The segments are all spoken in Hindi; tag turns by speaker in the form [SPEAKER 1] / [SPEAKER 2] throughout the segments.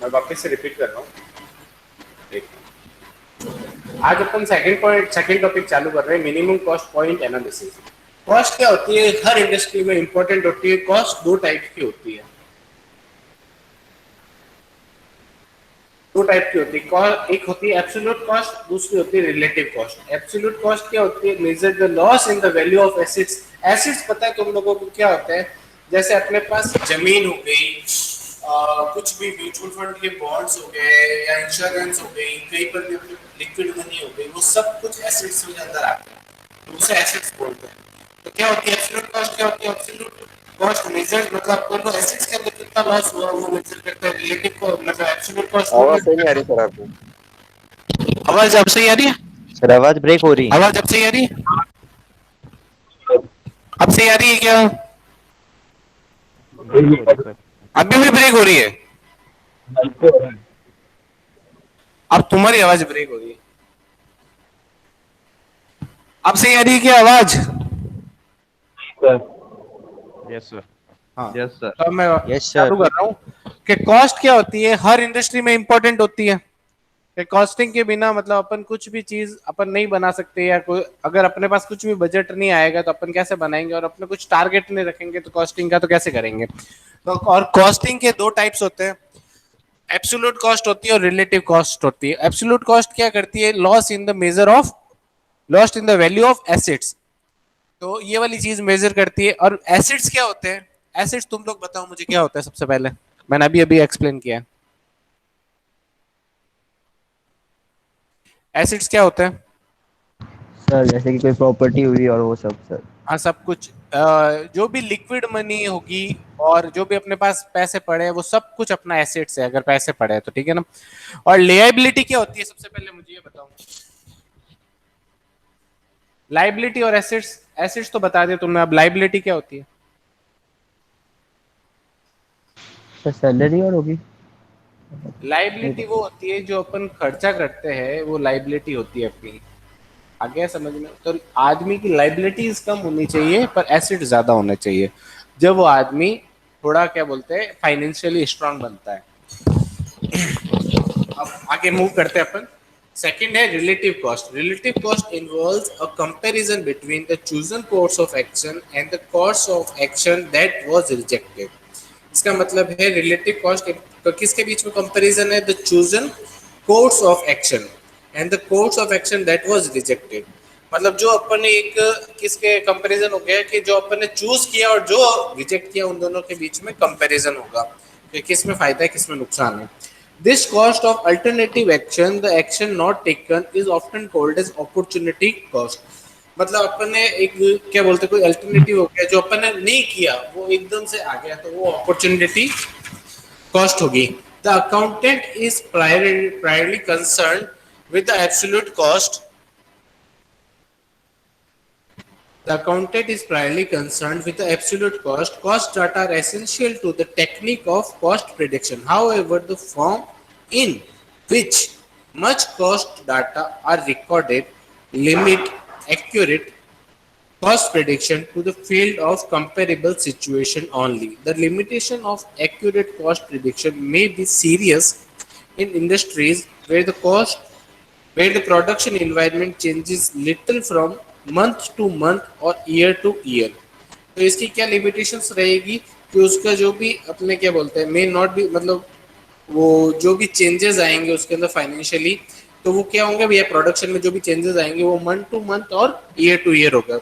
[SPEAKER 1] मैं वापस से रिपीट कर रहा हूँ। आज अपन सेकंड टॉपिक चालू कर रहे हैं, minimum cost point analysis. Cost क्या होती है? हर इंडस्ट्री में इंपॉर्टेंट होती है। कॉस्ट दो टाइप की होती है। एक होती है एब्सोल्यूट कॉस्ट, दूसरी होती है रिलेटिव कॉस्ट। एब्सोल्यूट कॉस्ट क्या होती है? Measure the loss in the value of assets. Assets पता है तुम लोगों को क्या होता है? जैसे अपने पास जमीन हो गई, कुछ भी म्यूचुअल फंड के बॉन्ड्स हो गए या इंश्योरेंस हो गई, कहीं पर भी लिक्विड मनी हो गई, वो सब कुछ एसेट्स में अंदर आते हैं, तो उसे एसेट्स बोलते हैं। तो क्या होती है एब्सोल्यूट कॉस्ट? क्या होती है एब्सोल्यूट कॉस्ट? मेजर मतलब दोनों एसेट्स के अंदर कितना लॉस हुआ वो मेजर करता है। रिलेटिव को मतलब एब्सोल्यूट कॉस्ट वो
[SPEAKER 2] आवाज सही नहीं आ
[SPEAKER 1] मेजर।
[SPEAKER 2] रही सर आपकी।
[SPEAKER 1] आवाज अब सही आ रही है?
[SPEAKER 2] सर आवाज ब्रेक हो रही है।
[SPEAKER 1] आवाज अब सही आ रही है? अब सही आ रही है क्या?
[SPEAKER 2] ब्रेक हो रही सर।
[SPEAKER 1] अभी भी ब्रेक हो रही है? अब तुम्हारी आवाज ब्रेक हो रही है। अब सही आ रही है क्या आवाज?
[SPEAKER 2] Yes sir.
[SPEAKER 1] हाँ,
[SPEAKER 2] यस सर।
[SPEAKER 1] तो अब मैं
[SPEAKER 2] यस
[SPEAKER 1] चालू
[SPEAKER 2] सर।
[SPEAKER 1] कर रहा हूँ कि कॉस्ट क्या होती है, हर इंडस्ट्री में इंपॉर्टेंट होती है। कि कॉस्टिंग के बिना मतलब अपन कुछ भी चीज अपन नहीं बना सकते, या कोई अगर अपने पास कुछ भी बजट नहीं आएगा तो अपन कैसे बनाएंगे, और अपने कुछ टारगेट नहीं रखेंगे तो कॉस्टिंग का तो कैसे करेंगे। तो और कॉस्टिंग के दो टाइप्स होते हैं, एब्सोल्यूट कॉस्ट होती है और रिलेटिव कॉस्ट होती है। एब्सोल्यूट कॉस्ट क्या करती है? Loss in the measure of lost in the value of assets. तो ये वाली चीज मेजर करती है। और एसेट्स क्या होते हैं? एसेट्स तुम लोग बताओ मुझे क्या होता है सबसे पहले। मैंने अभी अभी एक्सप्लेन किया है। एसेट्स क्या होते हैं?
[SPEAKER 2] सर जैसे कि कोई प्रॉपर्टी हुई और वो सब सर।
[SPEAKER 1] हाँ, सब कुछ जो भी लिक्विड मनी होगी और जो भी अपने पास पैसे पड़े हैं वो सब कुछ अपना एसेट्स है, अगर पैसे पड़े हैं तो, ठीक है ना। और लिएबिलिटी क्या होती है सबसे पहले मुझे ये बताओ। लाइबिलिटी और एसेट्स, एसेट्स तो बता दिया तुमने, अब लाइबिलिटी क्या होती है?
[SPEAKER 2] सर सैलरी और होगी। नहीं
[SPEAKER 1] लाइबिलिटी
[SPEAKER 2] पता।
[SPEAKER 1] वो होती है जो अपन खर्चा करते हैं, वो लाइबिलिटी होती है अपनी। आ गया समझ में? तो आदमी की लाइबिलिटीज कम होनी चाहिए पर एसेट ज्यादा होने चाहिए, जब वो आदमी थोड़ा क्या बोलते हैं फाइनेंशियली स्ट्रांग बनता है। अब आगे मूव करते हैं अपन। सेकंड है relative cost. Relative cost involves a comparison between the chosen course of action and the course of action that was rejected. इसका मतलब है रिलेटिव कॉस्ट किसके बीच में कंपैरिजन है? The chosen course of action and the course of action that was rejected. मतलब जो अपन ने एक किसके कंपैरिजन हो गया कि जो अपन ने चूज किया और जो रिजेक्ट किया, उन दोनों के बीच में कंपैरिजन होगा कि किस में फायदा है किस में नुकसान है। This cost of alternative action, the action not taken, is often called as opportunity cost. मतलब अपन ने एक क्या बोलते हैं, कोई अल्टरनेटिव हो गया जो अपन ने नहीं किया, वो एकदम से आ गया, तो वो अपॉर्चुनिटी कॉस्ट होगी। The accountant is priorly concern with the absolute cost. The accountant is primarily concerned with the absolute cost. Cost data are essential to the technique of cost prediction. However, the form in which much cost data are recorded limit accurate cost prediction to the field of comparable situation only. The limitation of accurate cost prediction may be serious in industries where the production environment changes little from month to month or year to year। तो इसकी क्या लिमिटेशंस रहेगी कि उसका जो भी अपने क्या बोलते हैं मे नॉट बी, मतलब वो जो भी चेंजेस आएंगे उसके अंदर फाइनेंशियली, तो वो क्या होंगे भैया, प्रोडक्शन में जो भी चेंजेस आएंगे वो मंथ टू मंथ और ईयर टू ईयर होगा।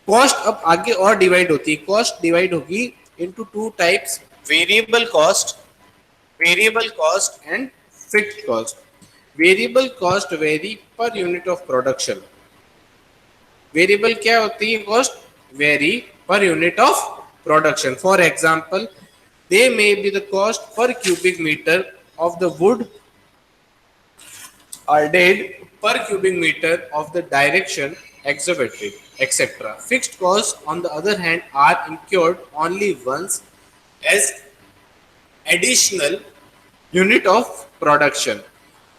[SPEAKER 1] कॉस्ट अब आगे और डिवाइड होती है। कॉस्ट डिवाइड होगी into two types, variable cost, variable cost and fixed cost. Variable cost vary per unit of production. Variable क्या होती है cost? Vary per unit of production. For example, they may be the cost per cubic metre of the wood are dead per cubic meter of the direction exhibited, etc. Fixed costs, on the other hand, are incurred only once as additional unit of production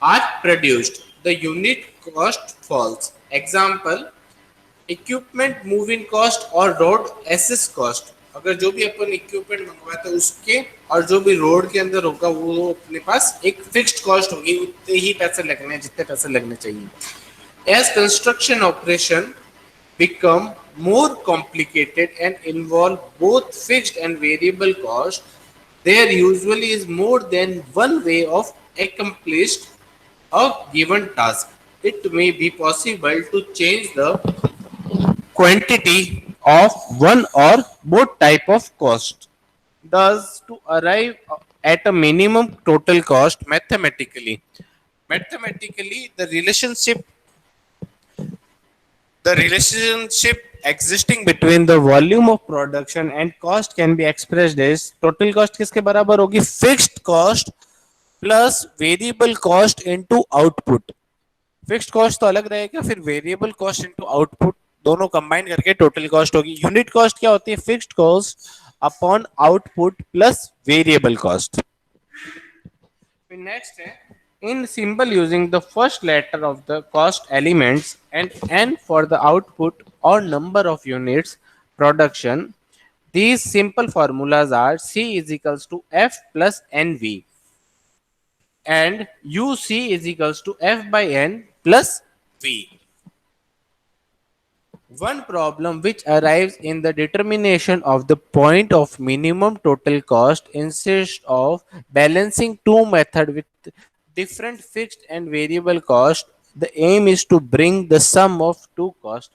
[SPEAKER 1] are produced. The unit cost falls. Example, equipment moving cost or road access cost. अगर जो भी अपन इक्विपमेंट मंगवाते हैं उसके और जो भी रोड के अंदर होगा वो अपने पास एक फिक्स्ड कॉस्ट होगी, उतने ही पैसे लगने हैं जितने पैसे लगने चाहिए। As construction operation become more complicated and involve both fixed and variable cost, there usually is more than one way of accomplishing a given task. It may be possible to change the quantity of one or both type of cost thus to arrive at a minimum total cost mathematically. Mathematically, the relationship existing between the volume of production and cost can be expressed as total cost किसके बराबर होगी, fixed cost plus variable cost into output। Fixed cost तो अलग रहेगा, फिर वेरिएबल कॉस्ट इनटू आउटपुट दोनों कंबाइन करके टोटल कॉस्ट होगी। यूनिट कॉस्ट क्या होती है, fixed cost upon output plus variable cost. फिर नेक्स्ट है in symbol using the first letter of the cost elements and n for the output or number of units production. These simple formulas are C is equals to F plus NV and UC is equals to F by N plus V. One problem which arrives in the determination of the point of minimum total cost instead of balancing two methods with different fixed and variable cost. The aim is to bring the sum of two costs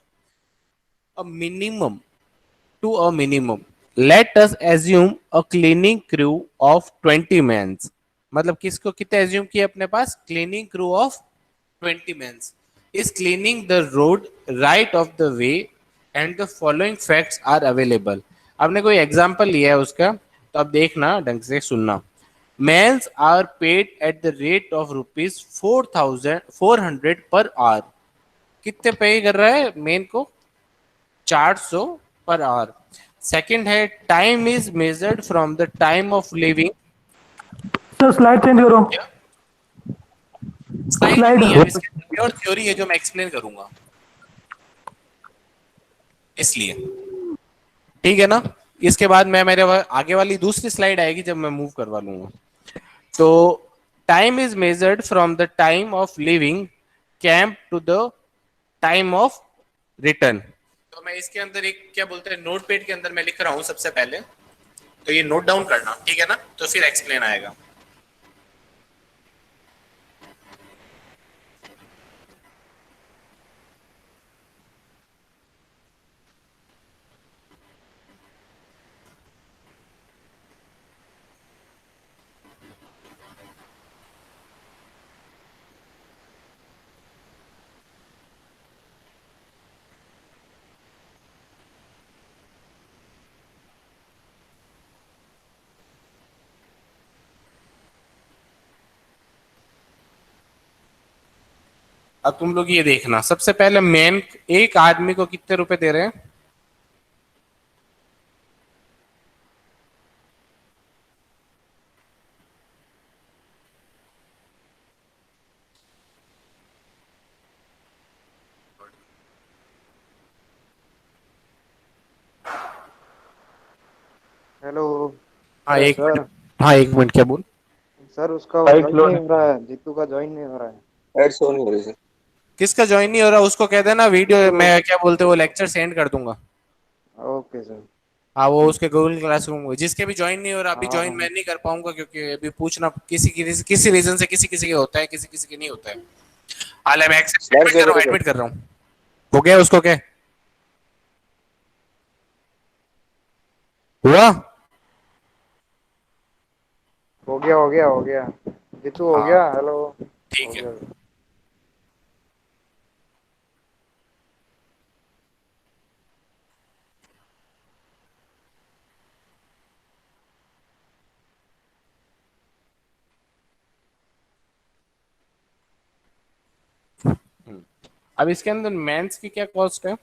[SPEAKER 1] a minimum to a minimum. Let us assume a cleaning crew of 20 men. मतलब किसको कितने assume किए अपने पास, cleaning crew of 20 men is cleaning the road right of the way and the following facts are available। आपने कोई एग्जांपल लिया है उसका, तो अब देखना ढंग से सुनना। Males are paid at the rate of rupees 4,400 per hour। कितने पे कर रहा है मेन को, 400 पर आवर। सेकंड है time is measured from the time of living.
[SPEAKER 3] Sir slide change करो।
[SPEAKER 1] स्लाइड
[SPEAKER 3] स्लाइड
[SPEAKER 1] नहीं है इसके अंदर, प्योर थ्योरी है जो मैं एक्सप्लेन करूंगा इसलिए, ठीक है ना। इसके बाद मैं मेरे आगे वाली दूसरी स्लाइड आएगी जब मैं मूव करवा लूंगा। तो time is measured from the time of living camp to the time of return. तो मैं इसके अंदर एक क्या बोलते हैं नोट पेड के अंदर मैं लिख रहा हूं सबसे पहले, तो ये नोट डाउन करना, ठीक है ना, तो फिर एक्सप्लेन आएगा। अब तुम लोग ये देखना, सबसे पहले मैन एक आदमी को कितने रुपए दे रहे हैं,
[SPEAKER 4] हेलो।
[SPEAKER 1] हाँ
[SPEAKER 4] अरे
[SPEAKER 1] एक
[SPEAKER 4] सर,
[SPEAKER 1] मिनट, हाँ एक मिनट, क्या बोल,
[SPEAKER 4] सर उसका ज्वाइन नहीं हो रहा है, जीतू का ज्वाइन नहीं हो रहा है।
[SPEAKER 5] एड शो नहीं हो रही सर।
[SPEAKER 1] किसका ज्वाइन नहीं हो रहा, उसको कह देना वीडियो
[SPEAKER 4] जीतू।
[SPEAKER 1] मैं क्या बोलते वो लेक्चर सेंड कर दूंगा।
[SPEAKER 4] Okay sir.
[SPEAKER 1] हाँ वो उसके गूगल क्लासरूम जिसके भी ज्वाइन नहीं हो रहा, अभी
[SPEAKER 4] हाँ
[SPEAKER 1] ज्वाइन
[SPEAKER 4] हाँ।
[SPEAKER 1] मैं नहीं कर पाऊंगा क्योंकि अभी पूछना किसी रीजन से किसी किसी के होता है, किसी किसी के नहीं होता है। हाल मैं
[SPEAKER 5] स्लाइड
[SPEAKER 1] एडमिट
[SPEAKER 5] शो
[SPEAKER 1] कर रहा
[SPEAKER 5] करो
[SPEAKER 1] हूँ,
[SPEAKER 5] सर।
[SPEAKER 1] एडमिट कर रहा हूँ। हो गया उसको, क्या हुआ,
[SPEAKER 4] हो गया हो गया हो गया। जीतू हो
[SPEAKER 1] हाँ
[SPEAKER 4] गया। हेलो।
[SPEAKER 1] ठीक
[SPEAKER 4] हो
[SPEAKER 1] है।
[SPEAKER 4] गया।
[SPEAKER 1] अब इसके अंदर मेंस की क्या कॉस्ट है,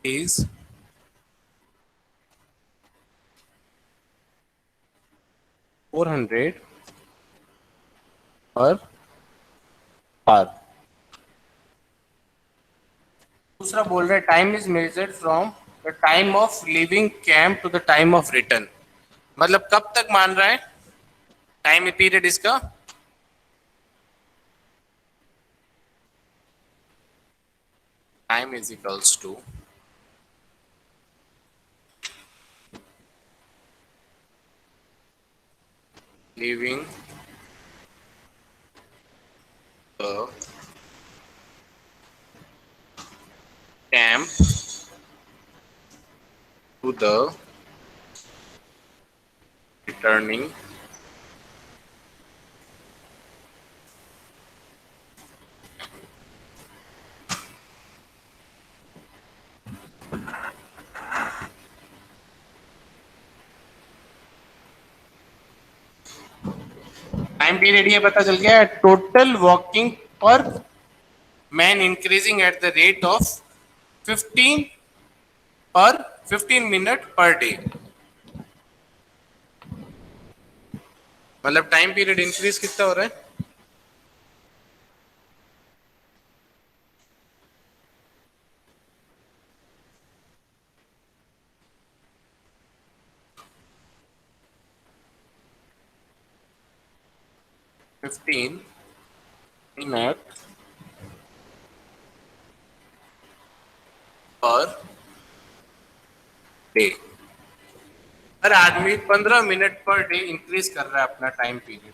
[SPEAKER 1] इज 400 पर आवर। दूसरा बोल रहा है time is measured from the time of living camp to the time of return, मतलब कब तक मान रहा है टाइम पीरियड इसका? Time is equals to leaving the camp to the returning time period ये पता चल गया, total walking per man increasing at the rate of 15 per 15 minute per day, मतलब टाइम पीरियड इंक्रीज कितना हो रहा है? फिफ्टीन मिनट पर डे, हर आदमी 15 मिनट पर डे इंक्रीज कर रहा है अपना टाइम पीरियड,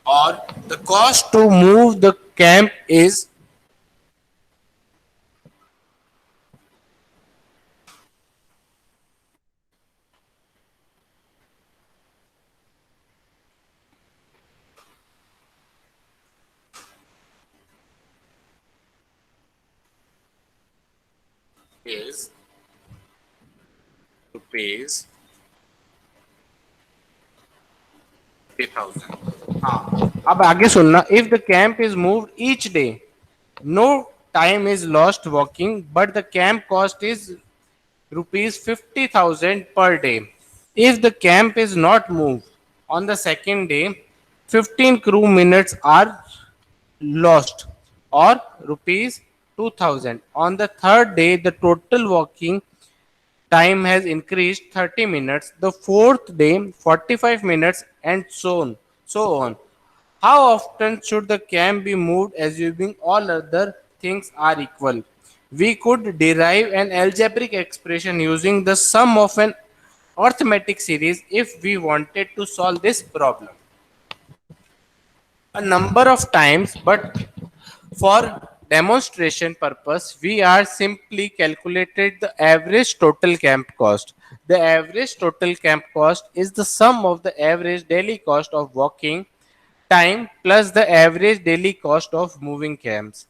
[SPEAKER 1] और the cost to move the camp is rupees 50,000। हाँ, अब आगे सुनना, if the camp is moved each day, no time is lost walking but the camp cost is rupees 50,000 per day. If the camp is not moved on the second day, 15 crew minutes are lost or rupees 2,000. On the third day, the total walking time has increased 30 minutes. The fourth day, 45 minutes, and so on. So on. How often should the camp be moved assuming all other things are equal? We could derive an algebraic expression using the sum of an arithmetic series if we wanted to solve this problem a number of times, but for demonstration purpose we are simply calculated the average total camp cost. The average total camp cost is the sum of the average daily cost of walking time plus the average daily cost of moving camps.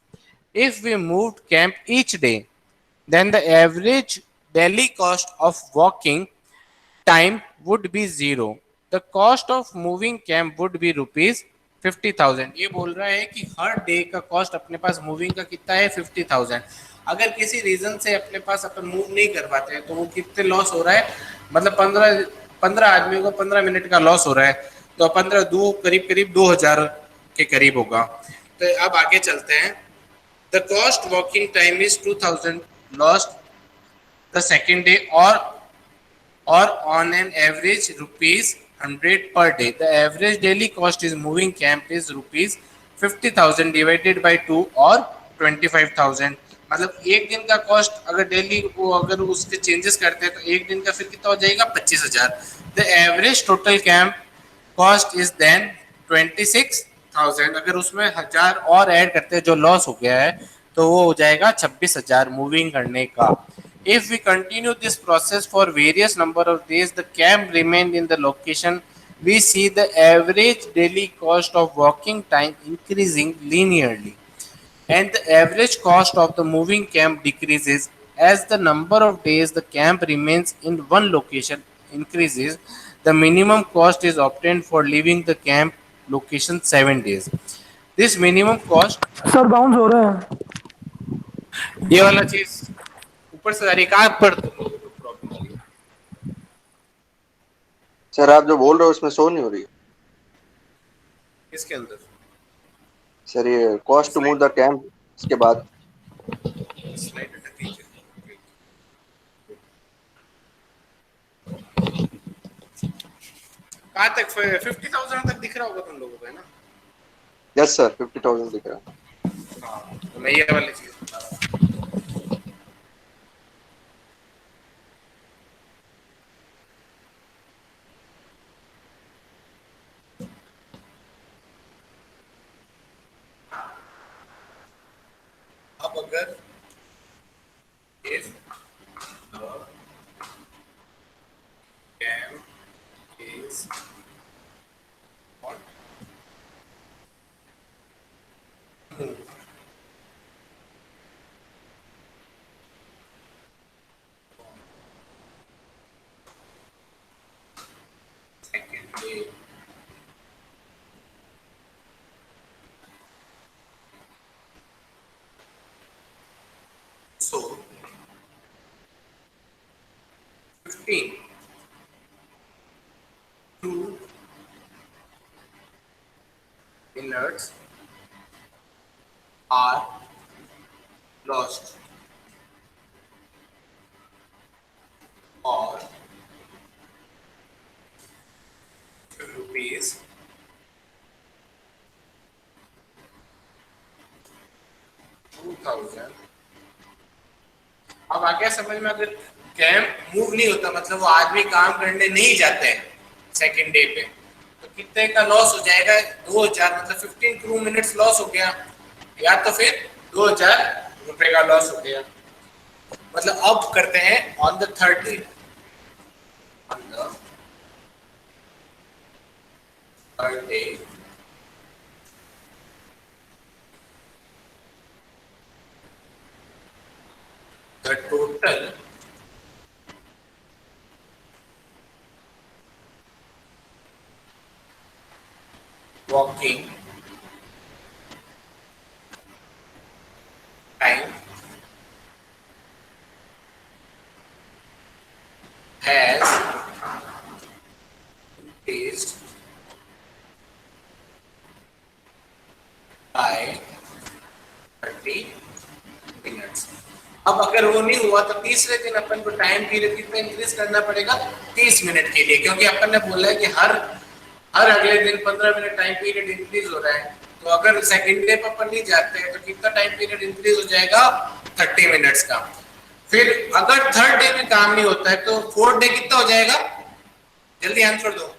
[SPEAKER 1] If we moved camp each day, then the average daily cost of walking time would be zero. The cost of moving camp would be rupees 50,000। ये बोल रहा है कि हर डे का कॉस्ट अपने पास मूविंग का कितना है 50,000। अगर किसी रीजन से अपने पास अपन मूव नहीं कर पाते हैं तो वो कितने लॉस हो रहा है, मतलब 15 आदमियों को 15 मिनट का लॉस हो रहा है, तो 15 दो करीब करीब 2,000 के करीब होगा। तो अब आगे चलते हैं। The cost walking time is 2,000 lost the second day or on an average rupees 100 per day. The average daily cost is moving camp is rupees 50,000 divided by 2 or 25,000। मतलब एक दिन का कॉस्ट अगर डेली वो अगर उसके चेंजेस करते हैं तो एक दिन का फिर कितना हो जाएगा 25,000। The average total camp cost is then 26,000। अगर उसमें 1,000 और ऐड करते हैं जो लॉस हो गया है तो वो हो जाएगा 26,000 मूविंग करने का। If we continue this process for various number of days, the camp remained in the location. We see the average daily cost of walking time increasing linearly, and the average cost of the moving camp decreases as the number of days the camp remains in one location increases. The minimum cost is obtained for leaving the camp location 7 days. This minimum cost,
[SPEAKER 3] sir bounce हो रहा है।
[SPEAKER 1] ये वाला चीज ऊपर से आ रही है, कहाँ पर प्रॉब्लम आ रही है?
[SPEAKER 4] सर आप जो बोल रहे हो उसमें शो नहीं हो रही।
[SPEAKER 1] इसके अंदर
[SPEAKER 4] सर ये cost to move the camp, इसके बाद
[SPEAKER 1] स्लाइड अटक गई। कहाँ तक 50,000 तक दिख रहा होगा तुम लोगों को, है ना?
[SPEAKER 4] यस सर 50,000 दिख रहा है।
[SPEAKER 1] हाँ, तो मैं ये वाली चीज बता रहा हूँ। अब अगर if the cam is not moved, secondly, so 15 2 minutes are lost or rupees 2,000। अब आ गया समझ में? अगर कैंप मूव नहीं होता मतलब वो आदमी काम करने नहीं जाते हैं सेकंड डे पे, तो कितने का लॉस हो जाएगा? 2,000, मतलब 15 क्रू मिनट्स लॉस हो गया, या तो फिर 2,000 रुपए का लॉस हो गया। मतलब अब करते हैं on the third day. On the third day the total walking time has increased by 30 minutes. अब अगर वो नहीं हुआ तो तीसरे दिन अपन को टाइम पीरियड कितना इंक्रीज करना पड़ेगा? 30 मिनट के लिए, क्योंकि अपन ने बोला है कि हर हर अगले दिन 15 मिनट टाइम पीरियड इंक्रीज हो रहा है। तो अगर सेकंड डे पर अपन नहीं जाते हैं तो कितना टाइम पीरियड इंक्रीज हो जाएगा? 30 मिनट्स का। फिर अगर थर्ड डे में काम नहीं होता है तो फोर्थ डे कितना हो जाएगा? जल्दी आंसर दो।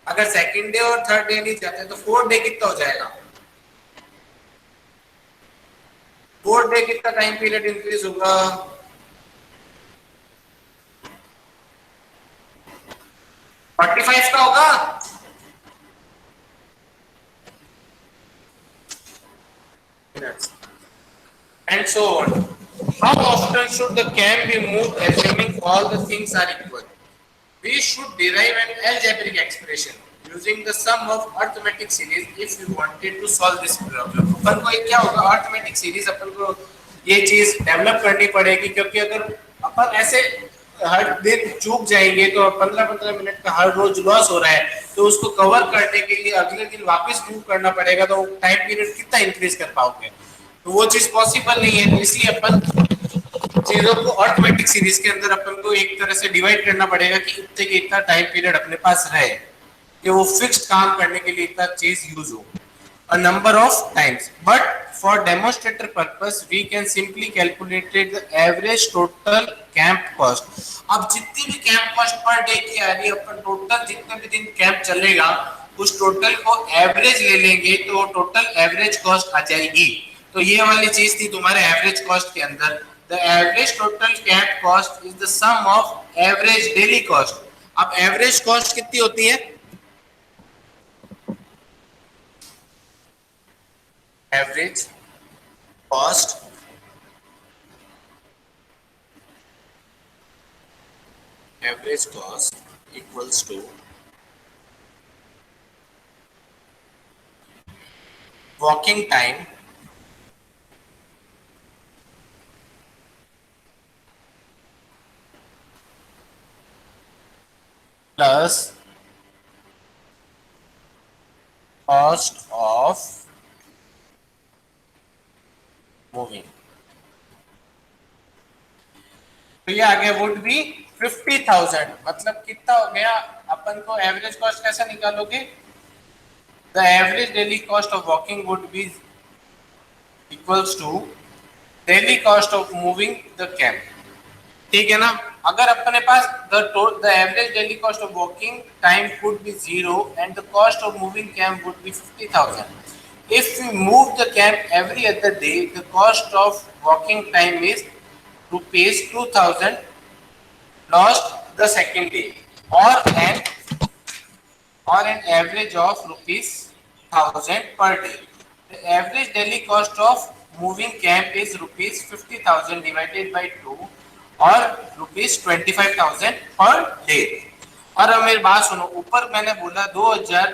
[SPEAKER 1] अगर सेकंड डे और थर्ड डे नहीं जाते तो फोर्थ डे कितना हो जाएगा? फोर्थ डे कितना टाइम पीरियड इंक्रीज होगा? 45 का होगा। Minutes. And so on. How often should the cam be moved assuming all the things are equal? We should derive an algebraic expression using the sum of arithmetic series if we wanted to solve this problem. अपन को क्या होगा? arithmetic series अपन को ये चीज डेवलप करनी पड़ेगी, क्योंकि अगर अपन ऐसे हर दिन चूक जाएंगे तो 15-15 मिनट का हर रोज लॉस हो रहा है, तो उसको कवर करने के लिए अगले दिन वापस मूव करना पड़ेगा, तो टाइम पीरियड कितना इंक्रीज कर पाओगे? तो वो चीज पॉसिबल नहीं है। तो इसलिए अपन चीजों को ऑटोमेटिक सीरीज के अंदर अपन को एक तरह से डिवाइड करना पड़ेगा कि इतने के इतना टाइम पीरियड अपने पास रहे कि वो फिक्स्ड काम करने के लिए इतना चीज यूज हो, a number of times. But for demonstrator purpose we can simply calculate the average total camp cost. अब जितनी भी कैंप कॉस्ट पर डे की आ रही है, अपन टोटल जितने भी दिन कैंप चलेगा उस टोटल को एवरेज ले लेंगे तो टोटल एवरेज कॉस्ट आ जाएगी। तो ये वाली चीज थी तुम्हारे एवरेज कॉस्ट के अंदर। The average total camp cost is the sum of average daily cost. अब एवरेज कॉस्ट कितनी होती है? Average cost equals to walking time plus cost of moving. तो ये आगे वुड बी 50,000, मतलब कितना हो गया अपन को एवरेज कॉस्ट कैसे निकालोगे? The average daily cost of walking would be equals to daily cost of moving the camp. ठीक है ना? अगर अपने पास the average daily cost of walking time would be 0 and the cost of moving camp would be 50,000। If we move the camp every other day the cost of walking time is rupees 2000 lost the second day or an average of rupees 1000 per day. The average daily cost of moving camp is rupees 50,000 divided by 2 or rupees 25,000 per day. और अब मेरी बात सुनो, ऊपर मैंने बोला 2000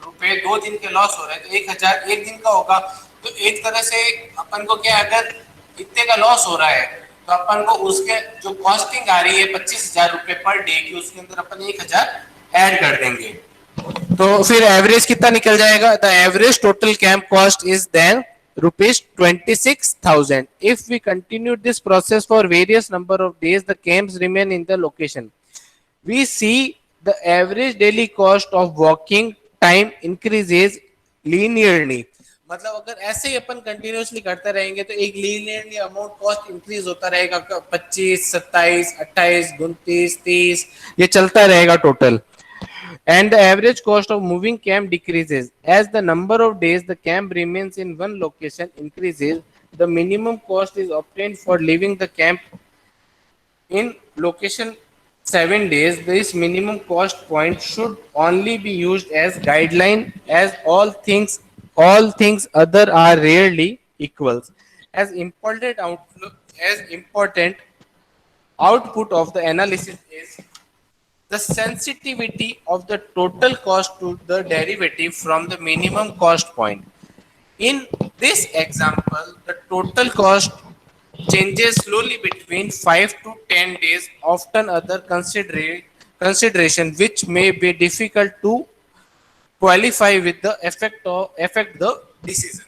[SPEAKER 1] रुपए 2 दिन के लॉस हो रहे हैं तो 1000 एक दिन का होगा। तो एक तरह से अपन को क्या, अगर इतने का लॉस हो रहा है तो अपन को उसके जो कॉस्टिंग आ रही है 25,000 रुपए पर डे की, उसके अंदर अपन 1000 ऐड कर देंगे तो फिर एवरेज कितना निकल जाएगा? The average total camp cost is then rupees 26,000. If we continue this process for various number of days, the camps remain in the location. We see the average daily cost of walking time increases linearly. मतलब अगर ऐसे ही अपन कंटिन्यूसली करते रहेंगे तो एक लीनियरली अमाउंट कॉस्ट इंक्रीज होता रहेगा, 25, 27, 28, 29, 30 ये चलता रहेगा total. And the average cost of moving camp decreases as the number of days the camp remains in one location increases. The minimum cost is obtained for leaving the camp in location 7 days. This minimum cost point should only be used as guideline as all things other are rarely equals. As important output of the analysis is the sensitivity of the total cost to the derivative from the minimum cost point. In this example, the total cost changes slowly between 5 to 10 days, often other consideration which may be difficult to qualify with the affect the decision.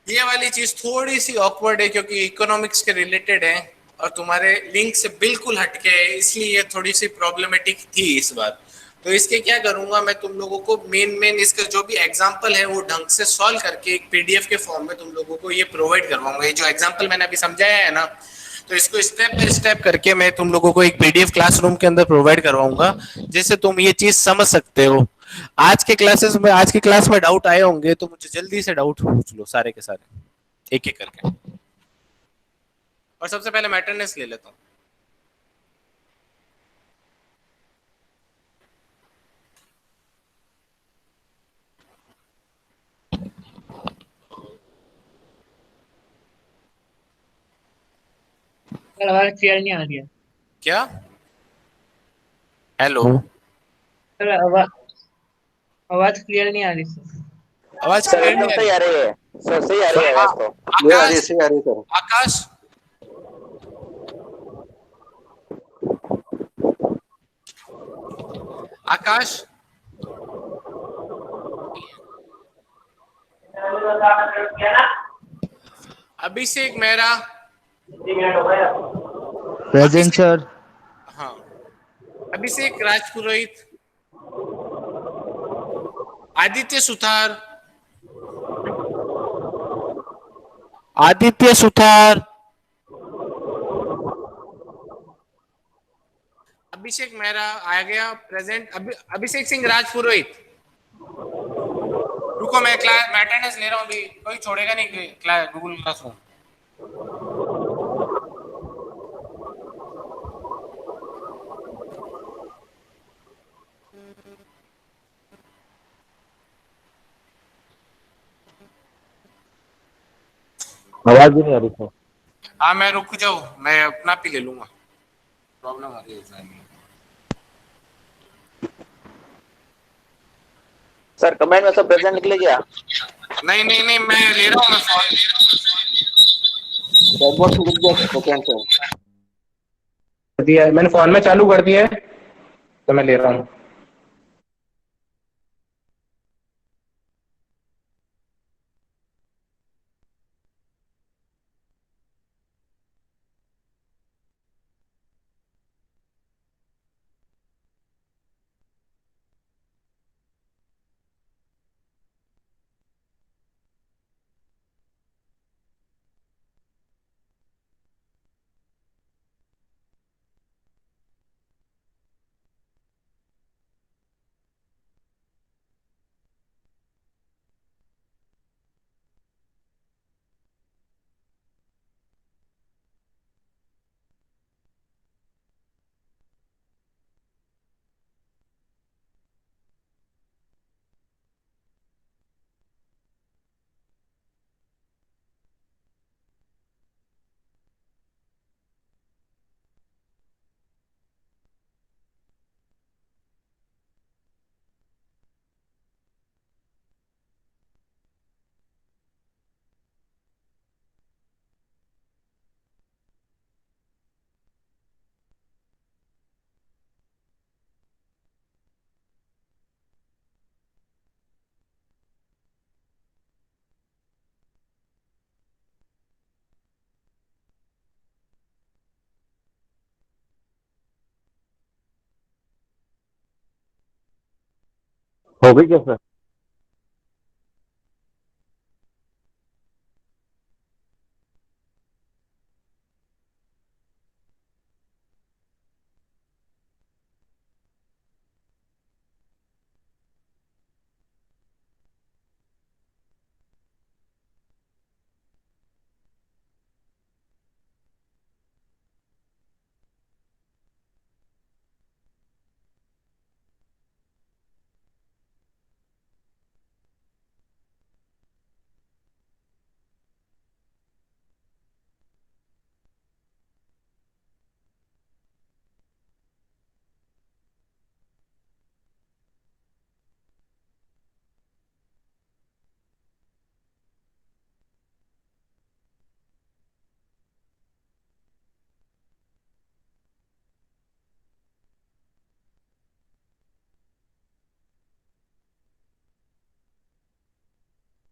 [SPEAKER 1] ये वाली चीज थोड़ी सी ऑकवर्ड है क्योंकि इकोनॉमिक्स के रिलेटेड है और तुम्हारे लिंक से बिल्कुल हटके है, इसलिए ये थोड़ी सी प्रॉब्लमेटिक थी इस बार। तो इसके क्या करूंगा मैं, तुम लोगों को मेन इसका जो भी एग्जांपल है वो ढंग से सॉल्व करके एक पीडीएफ के फॉर्म में तुम लोगों को ये प्रोवाइड करवाऊंगा। ये जो एग्जांपल मैंने अभी समझाया है ना, तो इसको स्टेप बाय स्टेप करके मैं तुम लोगों को एक पीडीएफ क्लासरूम के अंदर प्रोवाइड करवाऊंगा जिससे तुम ये चीज समझ सकते हो। आज की क्लास में डाउट आए होंगे तो मुझे जल्दी से डाउट पूछ लो सारे के सारे एक एक करके। और सबसे पहले मैं अटेंडेंस ले लेता हूँ।
[SPEAKER 5] सर आवाज क्लियर नहीं आ रही है।
[SPEAKER 1] क्या? हेलो,
[SPEAKER 5] सर आवाज क्लियर नहीं आ रही सर।
[SPEAKER 1] आवाज
[SPEAKER 4] सर
[SPEAKER 1] क्लियर
[SPEAKER 4] एकदम
[SPEAKER 1] नहीं आ
[SPEAKER 4] सही
[SPEAKER 1] रही?
[SPEAKER 4] आ रही है सर, सही आ रही है आवाज तो।
[SPEAKER 1] आकाश,
[SPEAKER 4] आ रही है, सही आ रही है सर।
[SPEAKER 1] आकाश, आकाश, अभिषेक मेहरा,
[SPEAKER 2] प्रेजेंट सर।
[SPEAKER 1] हाँ, अभिषेक राजपुरोहित, आदित्य सुथार, आदित्य सुथार, अभिषेक मेहरा आ गया प्रेजेंट। अभिषेक सिंह राजपुरोहित, रुको मैं अटेंडेंस ले रहा हूँ, अभी कोई छोड़ेगा नहीं गूगल क्लासरूम।
[SPEAKER 4] आवाज भी नहीं आ रही सर।
[SPEAKER 1] हाँ मैं रुक जाऊँ, मैं अपना भी ले लूंगा, प्रॉब्लम आ रही है।
[SPEAKER 4] सर कमेंट में सब प्रेजेंट निकले क्या?
[SPEAKER 1] नहीं नहीं नहीं, मैं ले रहा हूँ, मैं फोन
[SPEAKER 4] चैट बॉक्स में लिख दिया सेकंड सर।
[SPEAKER 1] दिया है, मैंने फोन में चालू कर दिया है तो मैं ले रहा हूँ।
[SPEAKER 6] हो गई क्या सर?